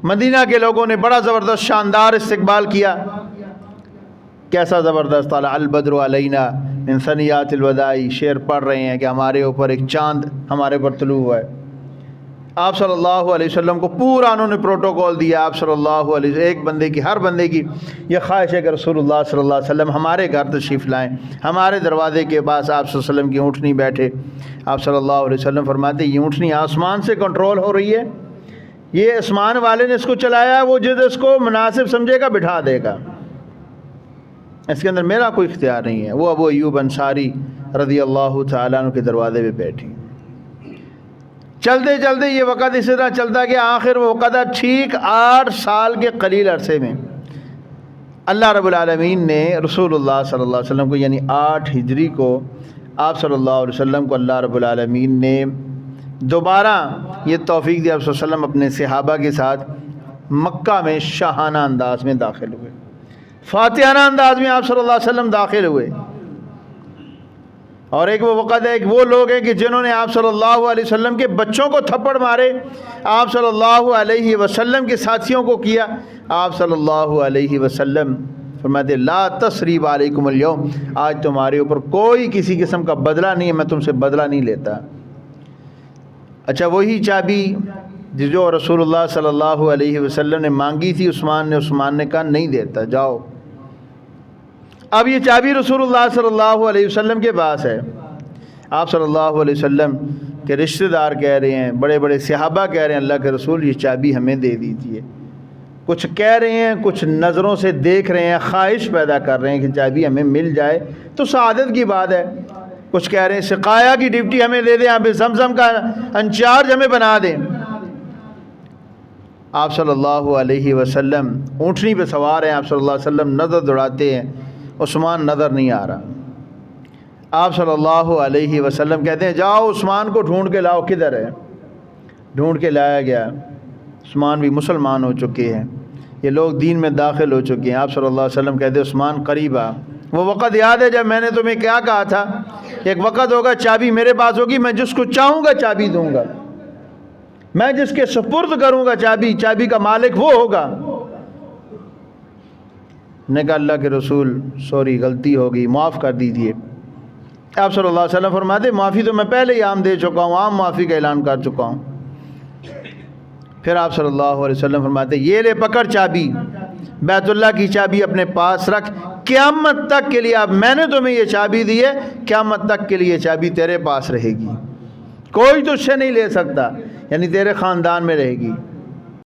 مدینہ کے لوگوں نے بڑا زبردست شاندار استقبال کیا. کیسا زبردست؟ طلع البدر علینا من ثنیات الوداع، شعر پڑھ رہے ہیں کہ ہمارے اوپر ایک چاند ہمارے پر طلوع ہوا ہے. آپ صلی اللہ علیہ وسلم کو پورا انہوں نے پروٹوکول دیا. آپ صلی اللہ علیہ وسلم ایک بندے کی، ہر بندے کی یہ خواہش ہے کہ رسول اللہ صلی اللہ علیہ وسلم ہمارے گھر تشریف لائیں، ہمارے دروازے کے پاس آپ صلی اللہ علیہ وسلم کی اونٹنی بیٹھے. آپ صلی اللہ علیہ وسلم فرماتے یہ اونٹنی آسمان سے کنٹرول ہو رہی ہے، یہ آسمان والے نے اس کو چلایا ہے، وہ جس کو مناسب سمجھے گا بٹھا دے گا، اس کے اندر میرا کوئی اختیار نہیں ہے. وہ ابو ایوب انصاری رضی اللہ تعالیٰ عنہ کے دروازے پہ بیٹھی. چلتے چلتے یہ وقت اسی طرح چلتا کہ آخر وہ وقت ٹھیک 8 سال کے قلیل عرصے میں اللہ رب العالمین نے رسول اللہ صلی اللہ علیہ وسلم کو، یعنی 8 ہجری کو آپ صلی اللہ علیہ وسلم کو اللہ رب العالمین نے دوبارہ یہ توفیق دی. آپ صلی اللہ علیہ وسلم اپنے صحابہ کے ساتھ مکہ میں شاہانہ انداز میں داخل ہوئے، فاتحانہ انداز میں آپ صلی اللہ علیہ وسلم داخل ہوئے. اور ایک وہ وقت ہے، ایک وہ لوگ ہیں کہ جنہوں نے آپ صلی اللہ علیہ وسلم کے بچوں کو تھپڑ مارے، آپ صلی اللہ علیہ وسلم کے ساتھیوں کو کیا. آپ صلی اللہ علیہ وسلم فرماتے لا تثریب علیکم اليوم، آج تمہارے اوپر کوئی کسی قسم کا بدلہ نہیں ہے، میں تم سے بدلہ نہیں لیتا. اچھا وہی چابی جو رسول اللہ صلی اللہ علیہ وسلم نے مانگی تھی عثمان نے کہا نہیں دیتا، جاؤ. اب یہ چابی رسول اللہ صلی اللہ علیہ وسلم کے پاس ہے. آپ صلی اللہ علیہ وسلم کے رشتہ دار کہہ رہے ہیں، بڑے بڑے صحابہ کہہ رہے ہیں اللہ کے رسول یہ چابی ہمیں دے دیجیے. کچھ کہہ رہے ہیں، کچھ نظروں سے دیکھ رہے ہیں، خواہش پیدا کر رہے ہیں کہ چابی ہمیں مل جائے تو سعادت کی بات ہے. کچھ کہہ رہے ہیں سقایا کی ڈیوٹی ہمیں دے دیں، ہمیں زمزم کا انچارج ہمیں بنا دیں. آپ صلی اللہ علیہ وسلم اونٹنی پہ سوار ہیں، آپ صلی اللہ علیہ وسلم نظر دوڑاتے ہیں، عثمان نظر نہیں آ رہا. آپ صلی اللہ علیہ وسلم کہتے ہیں جاؤ عثمان کو ڈھونڈ کے لاؤ، کدھر ہے؟ ڈھونڈ کے لایا گیا. عثمان بھی مسلمان ہو چکے ہیں، یہ لوگ دین میں داخل ہو چکے ہیں. آپ صلی اللہ علیہ وسلم کہتے ہیں عثمان قریب آ. وہ وقت یاد ہے جب میں نے تمہیں کیا کہا تھا، ایک وقت ہوگا چابی میرے پاس ہوگی، میں جس کو چاہوں گا چابی دوں گا، میں جس کے سپرد کروں گا چابی کا مالک وہ ہوگا. نے کہا اللہ کے رسول سوری غلطی ہو گئی، معاف کر دیجیے. آپ صلی اللہ علیہ وسلم فرماتے معافی تو میں پہلے ہی عام دے چکا ہوں، عام معافی کا اعلان کر چکا ہوں. پھر آپ صلی اللہ علیہ وسلم فرماتے یہ لے پکڑ چابی، بیت اللہ کی چابی اپنے پاس رکھ، قیامت تک کے لیے اب میں نے تمہیں یہ چابی دی ہے، قیامت تک کے لیے یہ چابی تیرے پاس رہے گی، کوئی تجھ سے نہیں لے سکتا، یعنی تیرے خاندان میں رہے گی.